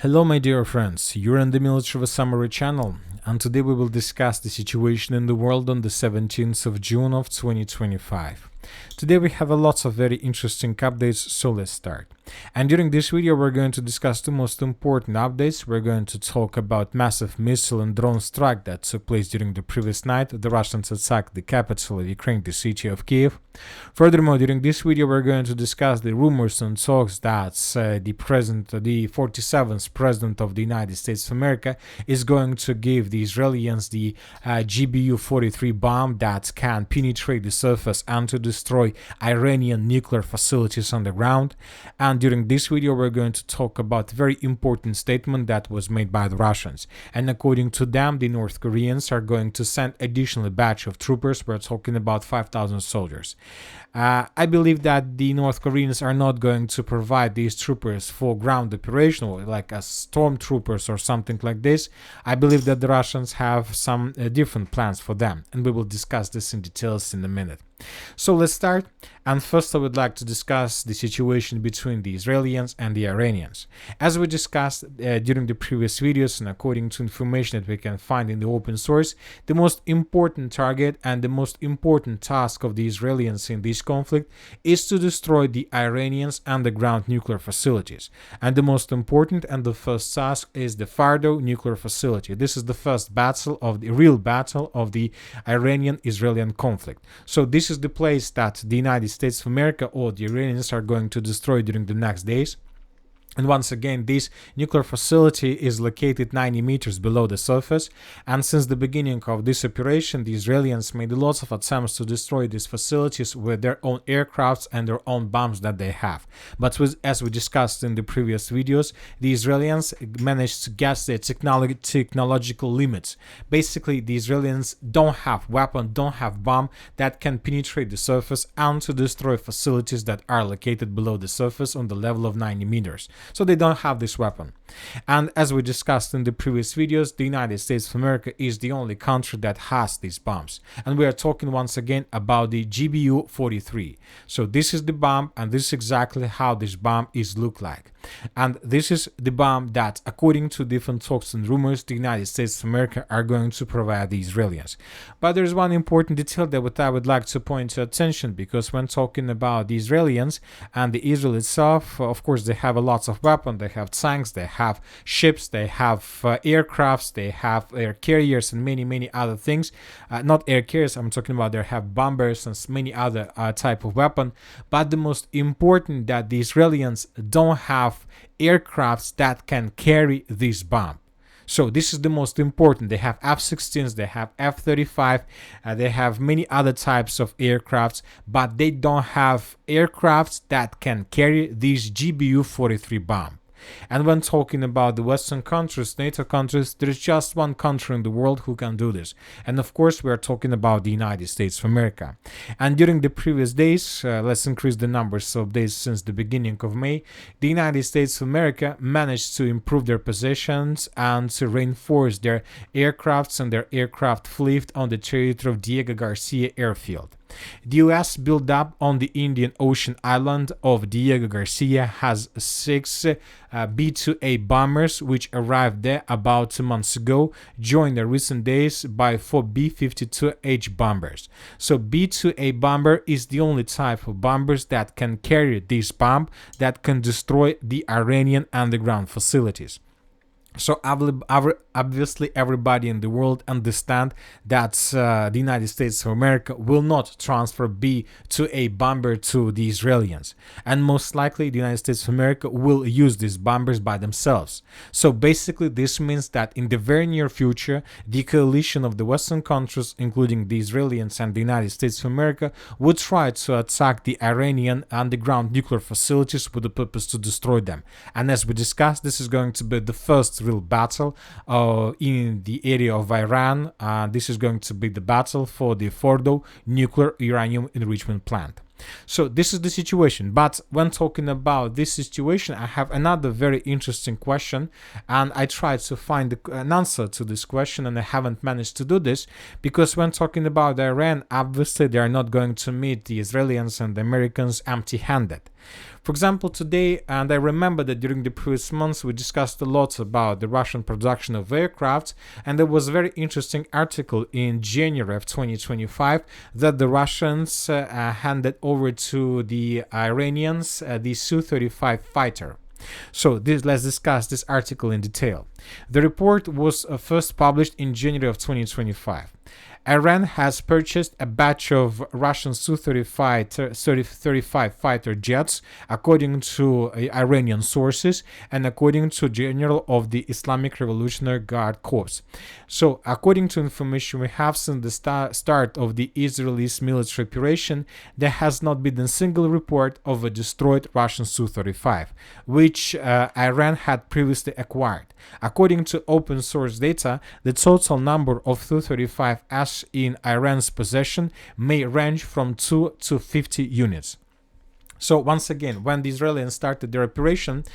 Hello my dear friends, you're in the Military Summary channel, and today we will discuss the situation in the world on the 17th of June of 2025. Today we have a lot of very interesting updates, so let's start. And during this video we're going to discuss the most important updates. We're going to talk about massive missile and drone strike that took place during the previous night. The Russians attacked the capital of Ukraine, the city of Kyiv. Furthermore, during this video we're going to discuss the rumors and talks that the 47th president of the United States of America is going to give the Israelis the GBU-43 bomb that can penetrate the surface and to destroy Iranian nuclear facilities on the ground. And during this video we're going to talk about a very important statement that was made by the Russians. And according to them, the North Koreans are going to send additional batch of troopers. We're talking about 5,000 soldiers. I believe that the North Koreans are not going to provide these troopers for ground operation, like as stormtroopers or something like this. I believe that the Russians have some different plans for them, and we will discuss this in details in a minute. So let's start, and first I would like to discuss the situation between the Israelis and the Iranians. As we discussed during the previous videos, and according to information that we can find in the open source, the most important target and the most important task of the Israelis in this conflict is to destroy the Iranians underground nuclear facilities. And the most important and the first task is the Fardo nuclear facility. This is the first battle of the real battle of the Iranian-Israeli conflict. So this is the place that the United States of America or the Iranians are going to destroy during the next days. And once again, this nuclear facility is located 90 meters below the surface, and since the beginning of this operation, the Israelis made lots of attempts to destroy these facilities with their own aircrafts and their own bombs that they have. But as we discussed in the previous videos, the Israelis managed to guess their technological limits. Basically, the Israelis don't have weapon, don't have bomb that can penetrate the surface and to destroy facilities that are located below the surface on the level of 90 meters. So they don't have this weapon. And as we discussed in the previous videos, the United States of America is the only country that has these bombs. And we are talking once again about the GBU-43. So this is the bomb, and this is exactly how this bomb is look like. And this is the bomb that, according to different talks and rumors, the United States of America are going to provide the Israelis. But there's one important detail that I would like to point to attention, because when talking about the Israelis and the Israel itself, of course they have a lot of weapons. They have tanks, they have ships, they have aircrafts, they have air carriers and many other things. Not air carriers, I'm talking about they have bombers and many other type of weapon. But the most important that the Israelis don't have aircrafts that can carry this bomb. So this is the most important. They have F-16s, they have F-35, they have many other types of aircrafts, but they don't have aircrafts that can carry this GBU-43 bomb. And when talking about the Western countries, NATO countries, there is just one country in the world who can do this. And of course, we are talking about the United States of America. And during the previous days, let's increase the numbers of days since the beginning of May, the United States of America managed to improve their positions and to reinforce their aircrafts and their aircraft fleet on the territory of Diego Garcia airfield. The US built up on the Indian Ocean island of Diego Garcia has 6 B-2A bombers which arrived there about 2 months ago, joined in recent days by 4 B-52H bombers. So B-2A bomber is the only type of bombers that can carry this bomb that can destroy the Iranian underground facilities. So obviously everybody in the world understand that the United States of America will not transfer B-2A bomber to the Israelis. And most likely the United States of America will use these bombers by themselves. So basically this means that in the very near future, the coalition of the Western countries, including the Israelis and the United States of America, would try to attack the Iranian underground nuclear facilities with the purpose to destroy them. And as we discussed, this is going to be the first real battle in the area of Iran. This is going to be the battle for the Fordo nuclear uranium enrichment plant. So this is the situation. But when talking about this situation, I have another very interesting question, and I tried to find an answer to this question, and I haven't managed to do this, because when talking about Iran, obviously they are not going to meet the Israelis and the Americans empty-handed. For example, today, and I remember that during the previous months we discussed a lot about the Russian production of aircraft, and there was a very interesting article in January of 2025 that the Russians handed over to the Iranians the Su-35 fighter. So let's discuss this article in detail. The report was first published in January of 2025. Iran has purchased a batch of Russian Su-35 fighter jets, according to Iranian sources and according to General of the Islamic Revolutionary Guard Corps. So, according to information we have since the start of the Israelis military operation, there has not been a single report of a destroyed Russian Su-35, which Iran had previously acquired. According to open source data, the total number of Su-35s in Iran's possession may range from 2 to 50 units. So once again, when the Israelis started their operation,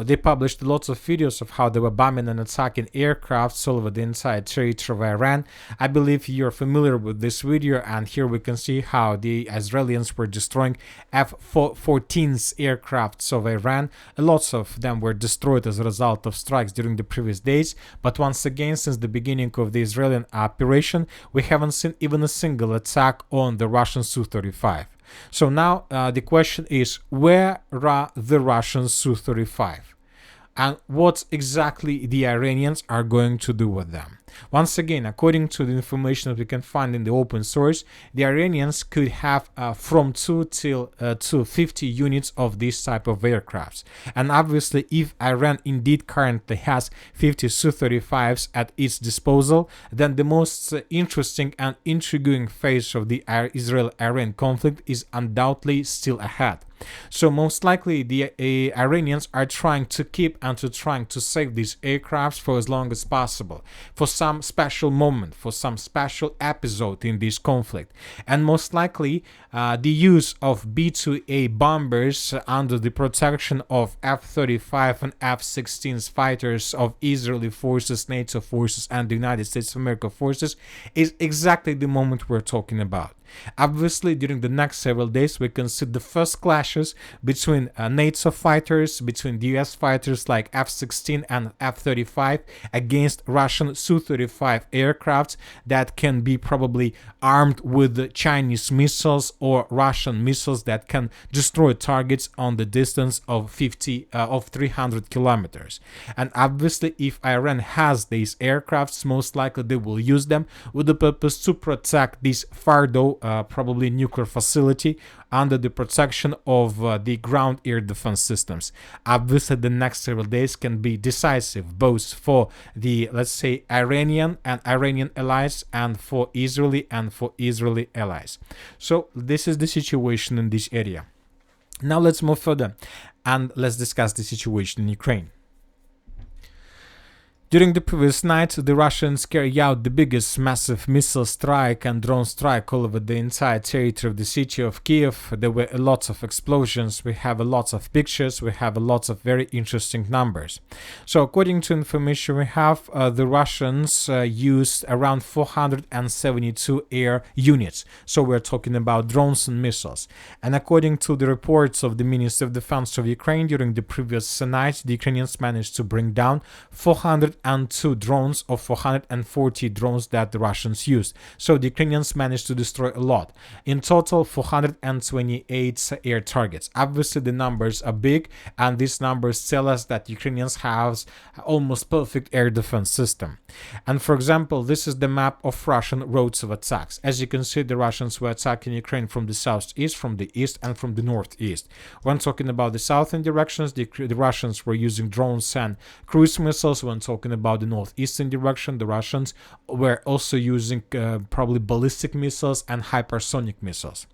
they published lots of videos of how they were bombing and attacking aircrafts all over the entire territory of Iran. I believe you're familiar with this video, and here we can see how the Israelis were destroying F-14 aircrafts of Iran. Lots of them were destroyed as a result of strikes during the previous days, but once again, since the beginning of the Israeli operation, we haven't seen even a single attack on the Russian Su-35. So now the question is, where are the Russian Su-35? And what exactly the Iranians are going to do with them? Once again, according to the information that we can find in the open source, the Iranians could have from 2 to 50 units of this type of aircrafts. And obviously, if Iran indeed currently has 50 Su-35s at its disposal, then the most interesting and intriguing phase of the Israel-Iran conflict is undoubtedly still ahead. So most likely the Iranians are trying to keep and trying to save these aircrafts for as long as possible, for some special moment, for some special episode in this conflict. And most likely the use of B-2A bombers under the protection of F-35 and F-16 fighters of Israeli forces, NATO forces, and the United States of America forces is exactly the moment we're talking about. Obviously, during the next several days, we can see the first clashes between NATO fighters, between the US fighters like F-16 and F-35 against Russian Su-35 aircrafts that can be probably armed with Chinese missiles or Russian missiles that can destroy targets on the distance of 300 kilometers. And obviously, if Iran has these aircrafts, most likely they will use them with the purpose to protect this Fardo probably nuclear facility under the protection of the ground air defense systems. Obviously, the next several days can be decisive both for the, let's say, Iranian allies and for Israeli allies. So this is the situation in this area. Now let's move further and let's discuss the situation in Ukraine. During the previous night, the Russians carried out the biggest massive missile strike and drone strike all over the entire territory of the city of Kyiv. There were a lot of explosions, we have a lot of pictures, we have a lot of very interesting numbers. So according to information we have, the Russians used around 472 air units. So we're talking about drones and missiles. And according to the reports of the Ministry of Defense of Ukraine, during the previous night, the Ukrainians managed to bring down 402 drones of 440 drones that the Russians used. So the Ukrainians managed to destroy a lot. In total, 428 air targets. Obviously, the numbers are big, and these numbers tell us that Ukrainians have almost perfect air defense system. And for example, this is the map of Russian roads of attacks. As you can see, the Russians were attacking Ukraine from the southeast, from the east, and from the northeast. When talking about the southern directions, the Russians were using drones and cruise missiles. When talking about the northeastern direction, the Russians were also using probably ballistic missiles and hypersonic missiles.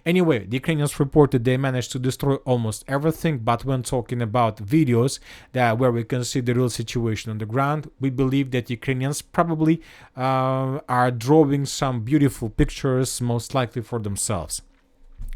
Anyway, the Ukrainians reported they managed to destroy almost everything, but when talking about videos where we can see the real situation on the ground, we believe that Ukrainians probably are drawing some beautiful pictures, most likely for themselves.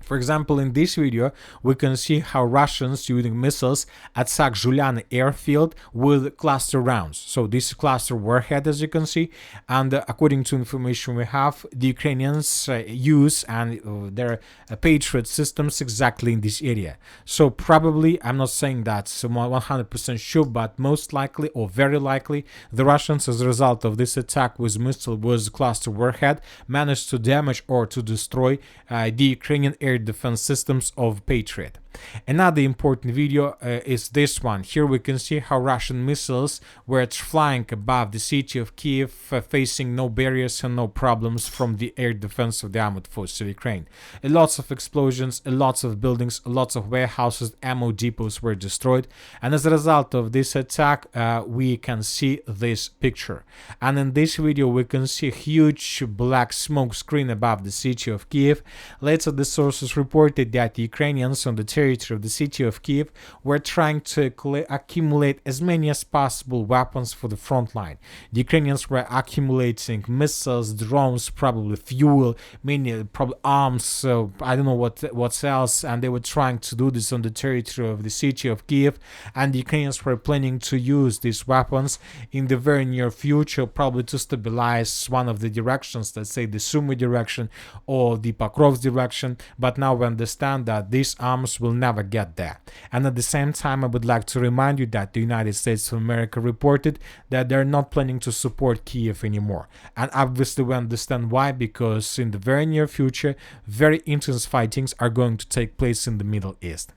For example, in this video, we can see how Russians using missiles attack Zhuliany airfield with cluster rounds. So this cluster warhead, as you can see, and according to information we have, the Ukrainians use and their Patriot systems exactly in this area. So probably, I'm not saying that's 100% sure, but most likely or very likely, the Russians, as a result of this attack with missile with cluster warhead, managed to damage or to destroy the Ukrainian air defense systems of Patriot. Another important video is this one. Here we can see how Russian missiles were flying above the city of Kyiv, facing no barriers and no problems from the air defense of the armed forces of Ukraine. Lots of explosions, lots of buildings, lots of warehouses, ammo depots were destroyed, and as a result of this attack we can see this picture. And in this video we can see a huge black smoke screen above the city of Kyiv. Later the sources reported that the Ukrainians on the territory of the city of Kyiv were trying to accumulate as many as possible weapons for the front line. The Ukrainians were accumulating missiles, drones, probably fuel, many probably arms, so I don't know what else, and they were trying to do this on the territory of the city of Kyiv, and the Ukrainians were planning to use these weapons in the very near future, probably to stabilize one of the directions, let's say the Sumy direction or the Pokrovsk direction, but now we understand that these arms will never get there. And at the same time, I would like to remind you that the United States of America reported that they're not planning to support Kyiv anymore. And obviously we understand why, because in the very near future, very intense fightings are going to take place in the Middle East.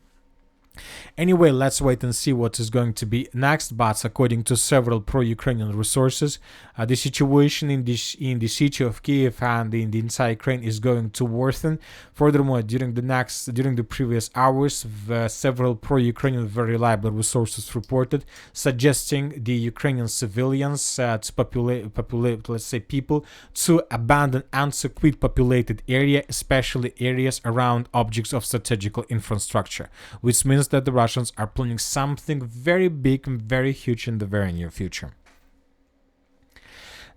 Anyway, let's wait and see what is going to be next, but according to several pro-Ukrainian resources, the situation in the city of Kyiv and in the entire Ukraine is going to worsen. Furthermore, during the previous hours, several pro-Ukrainian very reliable resources reported suggesting the Ukrainian civilians to populate, let's say, people to abandon and to quit populated area, especially areas around objects of strategical infrastructure, which means that the Russians are planning something very big and very huge in the very near future.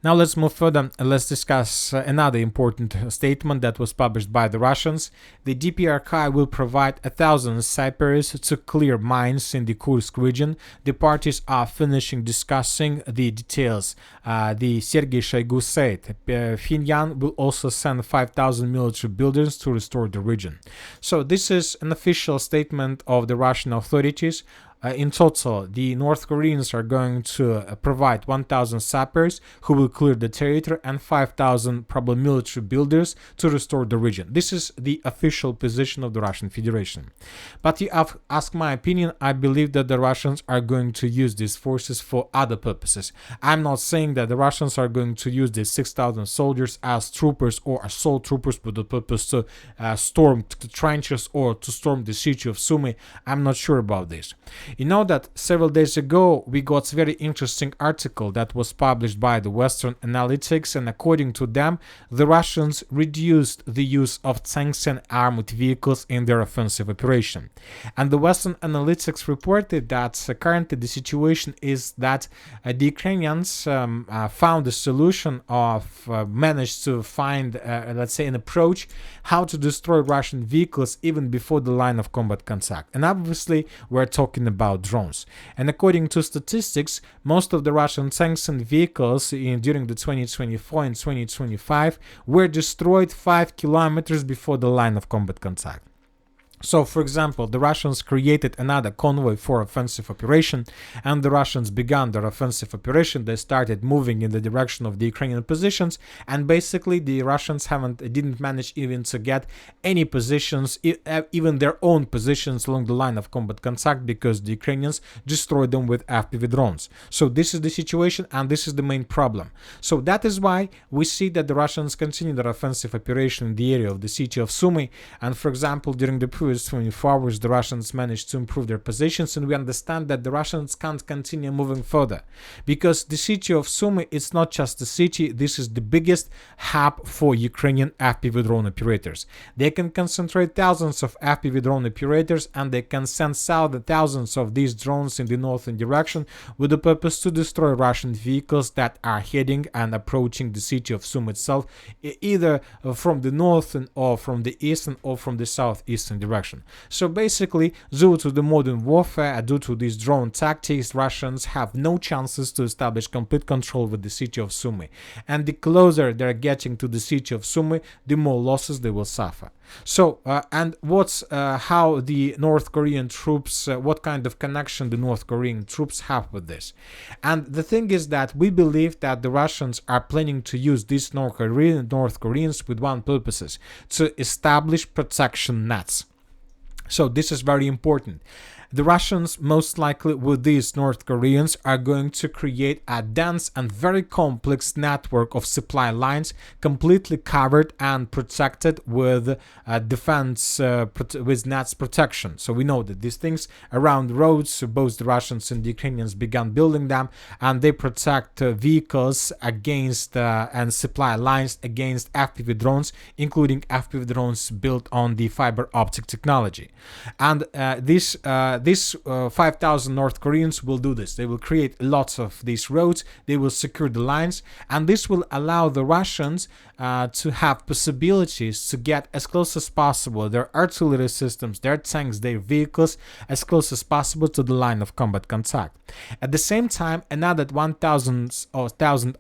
Now let's move further and let's discuss another important statement that was published by the Russians. The DPRK will provide 1,000 sappers to clear mines in the Kursk region. The parties are finishing discussing the details. The Sergei Shoigu said Pyongyang will also send 5,000 military builders to restore the region. So this is an official statement of the Russian authorities. In total, the North Koreans are going to provide 1,000 sappers who will clear the territory and 5,000 probably military builders to restore the region. This is the official position of the Russian Federation. But you ask my opinion, I believe that the Russians are going to use these forces for other purposes. I'm not saying that the Russians are going to use these 6,000 soldiers as troopers or assault troopers with the purpose to storm the trenches or to storm the city of Sumy. I'm not sure about this. You know that several days ago we got a very interesting article that was published by the Western Analytics, and according to them, the Russians reduced the use of tanks and armored vehicles in their offensive operation. And the Western Analytics reported that currently the situation is that the Ukrainians found a solution of managed to find, let's say, an approach how to destroy Russian vehicles even before the line of combat contact. And obviously we're talking about drones. And according to statistics, most of the Russian tanks and vehicles during the 2024 and 2025 were destroyed 5 kilometers before the line of combat contact. So, for example, the Russians created another convoy for offensive operation, and the Russians began their offensive operation. They started moving in the direction of the Ukrainian positions, and basically the Russians didn't manage even to get any positions, even their own positions along the line of combat contact, because the Ukrainians destroyed them with FPV drones. So this is the situation, and this is the main problem. So that is why we see that the Russians continue their offensive operation in the area of the city of Sumy, and for example, during the previous previous 24 hours, the Russians managed to improve their positions, and we understand that the Russians can't continue moving further because the city of Sumy is not just a city. This is the biggest hub for Ukrainian FPV drone operators. They can concentrate thousands of FPV drone operators, and they can send south thousands of these drones in the northern direction with the purpose to destroy Russian vehicles that are heading and approaching the city of Sumy itself, either from the northern or from the eastern or from the southeastern direction. So basically, due to the modern warfare, due to these drone tactics, Russians have no chances to establish complete control with the city of Sumy. And the closer they're getting to the city of Sumy, the more losses they will suffer. So, and what's how the North Korean troops, what kind of connection the North Korean troops have with this? And the thing is that we believe that the Russians are planning to use these North Koreans with one purposes, to establish protection nets. So this is very important. The Russians, most likely with these North Koreans, are going to create a dense and very complex network of supply lines, completely covered and protected with defense, with nets protection. So we know that these things around roads, both the Russians and the Ukrainians began building them, and they protect vehicles against and supply lines against FPV drones, including FPV drones built on the fiber optic technology. And these 5,000 North Koreans will do this. They will create lots of these roads, they will secure the lines, and this will allow the Russians to have possibilities to get as close as possible their artillery systems, their tanks, their vehicles, as close as possible to the line of combat contact. At the same time, another 1,000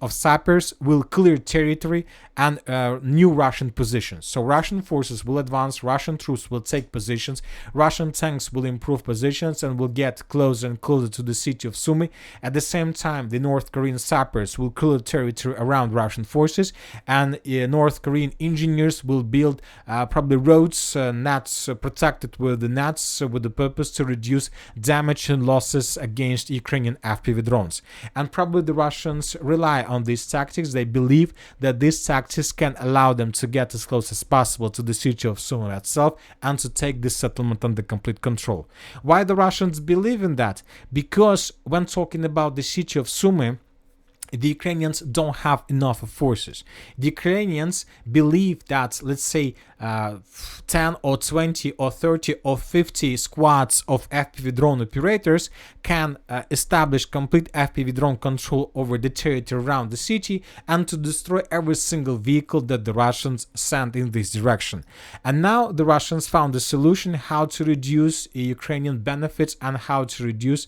of sappers will clear territory and new Russian positions. So Russian forces will advance, Russian troops will take positions, Russian tanks will improve positions and will get closer and closer to the city of Sumy. At the same time, the North Korean sappers will clear territory around Russian forces, and North Korean engineers will build probably roads, nets protected with the nets with the purpose to reduce damage and losses against Ukrainian FPV drones. And probably the Russians rely on these tactics. They believe that these tactics can allow them to get as close as possible to the city of Sumy itself and to take this settlement under complete control. Why the Russians believe in that? Because when talking about the city of Sumy, the Ukrainians don't have enough forces. The Ukrainians believe that, let's say, 10 or 20 or 30 or 50 squads of FPV drone operators can establish complete FPV drone control over the territory around the city and to destroy every single vehicle that the Russians send in this direction. And now the Russians found a solution how to reduce Ukrainian benefits and how to reduce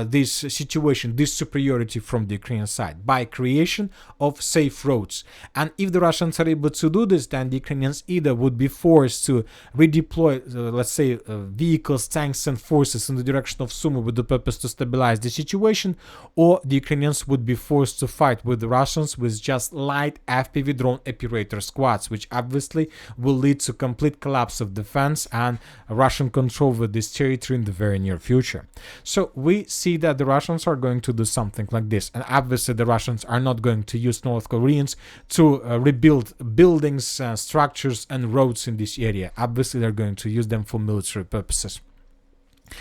this situation, this superiority from the Ukrainian side by creation of safe roads. And if the Russians are able to do this, then the Ukrainians either would be forced to redeploy, let's say, vehicles, tanks and forces in the direction of Sumy with the purpose to stabilize the situation, or the Ukrainians would be forced to fight with the Russians with just light FPV drone operator squads, which obviously will lead to complete collapse of defense and Russian control over this territory in the very near future. So we see that the Russians are going to do something like this, and obviously the Russians are not going to use North Koreans to rebuild buildings, structures and roads in this area. Obviously they're going to use them for military purposes.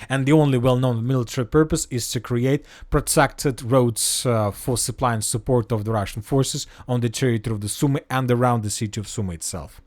And the only well-known military purpose is to create protected roads for supply and support of the Russian forces on the territory of the Sumy and around the city of Sumy itself.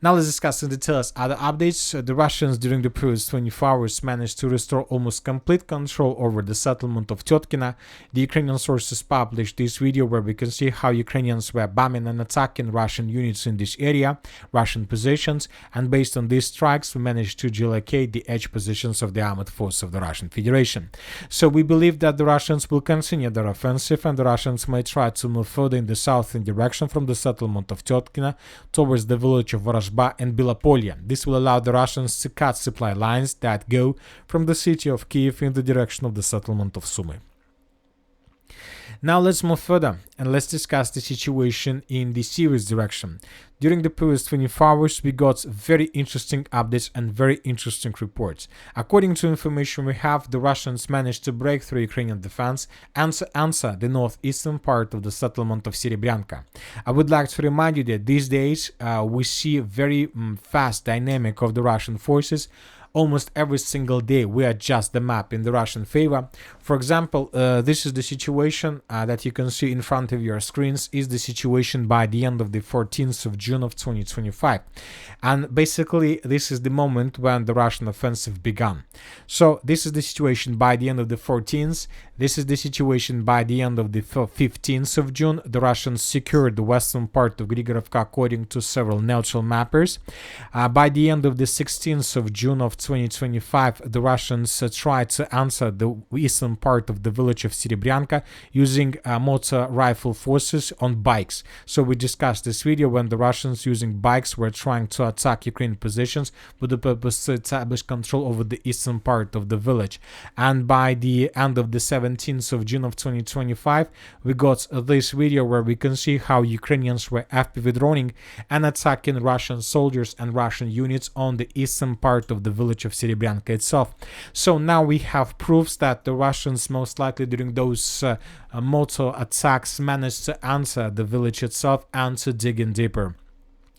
Now let's discuss in details other updates. The Russians during the previous 24 hours managed to restore almost complete control over the settlement of Tyotkina. The Ukrainian sources published this video where we can see how Ukrainians were bombing and attacking Russian units in this area, Russian positions, and based on these strikes we managed to gelocate the edge positions of the armed force of the Russian Federation. So we believe that the Russians will continue their offensive and the Russians may try to move further in the southern direction from the settlement of Tyotkina towards the village of Vorozhba and Belopolye. This will allow the Russians to cut supply lines that go from the city of Kyiv in the direction of the settlement of Sumy. Now let's move further and let's discuss the situation in the Syria's direction. During the previous 24 hours, we got very interesting updates and very interesting reports. According to information we have, the Russians managed to break through Ukrainian defense and to answer the northeastern part of the settlement of Serebrenka. I would like to remind you that these days we see very fast dynamic of the Russian forces. Almost every single day we adjust the map in the Russian favor. For example, this is the situation that you can see in front of your screens is the situation by the end of the 14th of June of 2025. And basically this is the moment when the Russian offensive began. So this is the situation by the end of the 14th. This is the situation by the end of the 15th of June. The Russians secured the western part of Grigorovka according to several neutral mappers. By the end of the 16th of June of 2025, the Russians tried to answer the eastern part of the village of Serebrenka using motor rifle forces on bikes. So we discussed this video when the Russians using bikes were trying to attack Ukrainian positions with the purpose to establish control over the eastern part of the village. And by the end of the 17th of June of 2025, we got this video where we can see how Ukrainians were FPV droning and attacking Russian soldiers and Russian units on the eastern part of the village of Serebrenka itself. So now we have proofs that the Russians most likely during those motor attacks managed to answer the village itself and to dig in deeper.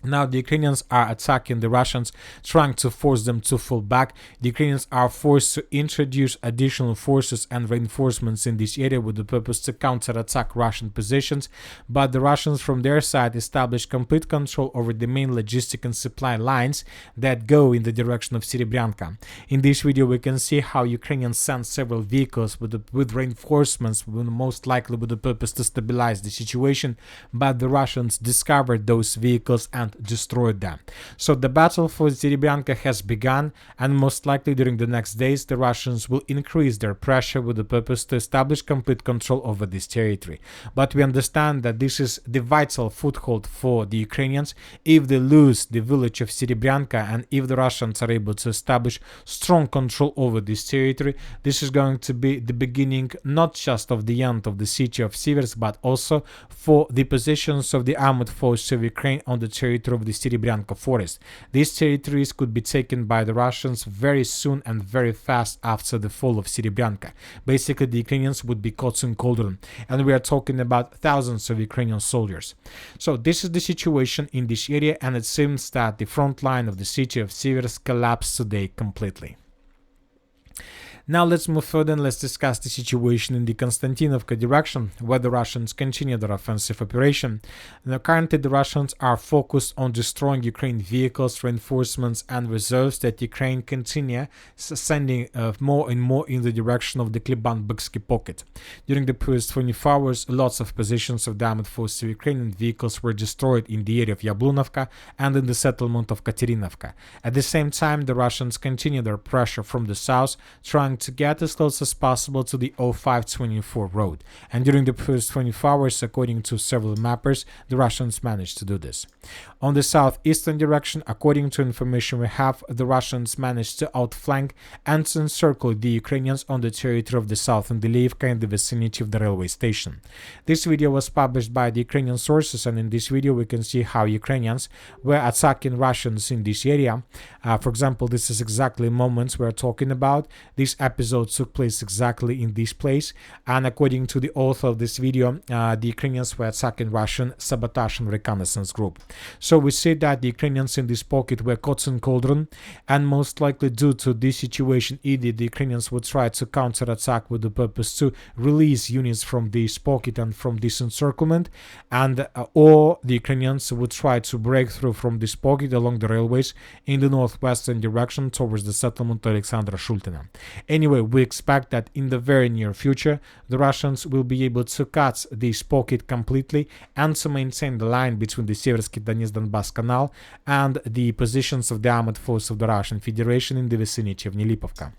Now the Ukrainians are attacking the Russians, trying to force them to fall back. The Ukrainians are forced to introduce additional forces and reinforcements in this area with the purpose to counterattack Russian positions. But the Russians from their side established complete control over the main logistic and supply lines that go in the direction of Serebrenka. In this video we can see how Ukrainians sent several vehicles with reinforcements, most likely with the purpose to stabilize the situation, but the Russians discovered those vehicles and destroyed them. So the battle for Serebrenka has begun, and most likely during the next days the Russians will increase their pressure with the purpose to establish complete control over this territory. But we understand that this is the vital foothold for the Ukrainians. If they lose the village of Serebrenka and if the Russians are able to establish strong control over this territory, this is going to be the beginning not just of the end of the city of Siversk, but also for the positions of the armored forces of Ukraine on the territory of the Serebrenka forest. These territories could be taken by the Russians very soon and very fast after the fall of Serebrenka. Basically, the Ukrainians would be caught in cauldron, and we are talking about thousands of Ukrainian soldiers. So this is the situation in this area, and it seems that the front line of the city of Siversk collapsed today completely. Now let's move further and let's discuss the situation in the Konstantinovka direction, where the Russians continue their offensive operation. Now, currently the Russians are focused on destroying Ukraine vehicles, reinforcements and reserves that Ukraine continue sending more and more in the direction of the Kliban-Byksky pocket. During the previous 24 hours, lots of positions of the armored forces of Ukrainian vehicles were destroyed in the area of Yablunovka and in the settlement of Katerinovka. At the same time, the Russians continue their pressure from the south, trying to get as close as possible to the 0524 road. And during the previous 24 hours, according to several mappers, the Russians managed to do this. On the southeastern direction, according to information we have, the Russians managed to outflank and to encircle the Ukrainians on the territory of the southern Deliivka in the vicinity of the railway station. This video was published by the Ukrainian sources, and in this video we can see how Ukrainians were attacking Russians in this area. For example, this is exactly moments we're talking about. This episode took place exactly in this place, and according to the author of this video, the Ukrainians were attacking Russian sabotage and reconnaissance group. So we see that the Ukrainians in this pocket were caught in cauldron, and most likely due to this situation, either the Ukrainians would try to counterattack with the purpose to release units from this pocket and from this encirclement, and or the Ukrainians would try to break through from this pocket along the railways in the northwestern direction towards the settlement of Alexandra Shultina. Anyway, we expect that in the very near future, the Russians will be able to cut this pocket completely and to maintain the line between the Seversky Donetsk-Donbass Canal and the positions of the armored force of the Russian Federation in the vicinity of Nelipovka.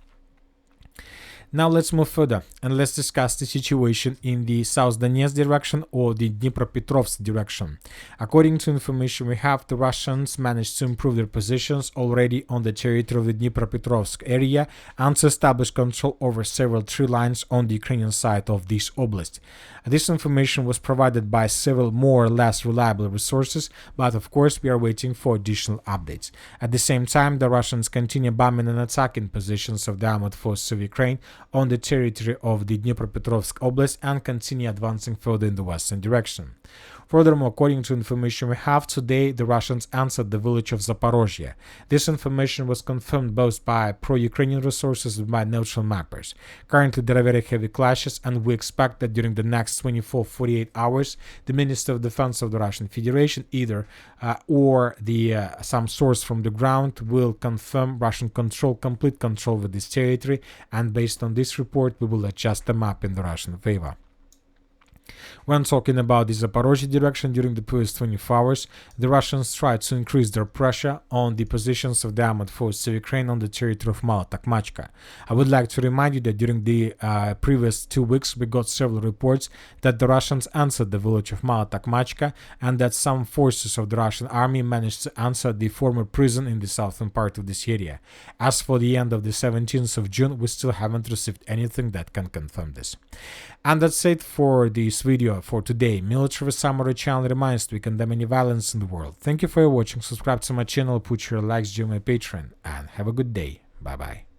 Now let's move further and let's discuss the situation in the South Donetsk direction or the Dnipropetrovsk direction. According to information we have, the Russians managed to improve their positions already on the territory of the Dnipropetrovsk area and to establish control over several tree lines on the Ukrainian side of this oblast. This information was provided by several more or less reliable resources, but of course we are waiting for additional updates. At the same time, the Russians continue bombing and attacking positions of the armored forces of Ukraine on the territory of the Dnipropetrovsk Oblast and continue advancing further in the western direction. Furthermore, according to information we have, today the Russians answered the village of Zaporozhye. This information was confirmed both by pro-Ukrainian resources and by neutral mappers. Currently there are very heavy clashes, and we expect that during the next 24-48 hours, the Minister of Defense of the Russian Federation, either or some source from the ground, will confirm Russian complete control of this territory, and based on this report, we will adjust the map in the Russian favor. When talking about the Zaporozhye direction, during the previous 24 hours, the Russians tried to increase their pressure on the positions of the armored forces of Ukraine on the territory of Mala-Takhmachka. I would like to remind you that during the previous 2 weeks, we got several reports that the Russians answered the village of Mala-Takhmachka and that some forces of the Russian army managed to answer the former prison in the southern part of this area. As for the end of the 17th of June, we still haven't received anything that can confirm this. And that's it for this video for today. Military Summary channel reminds we condemn any violence in the world. Thank you for watching. Subscribe to my channel, put your likes, join my Patreon, and have a good day. Bye bye.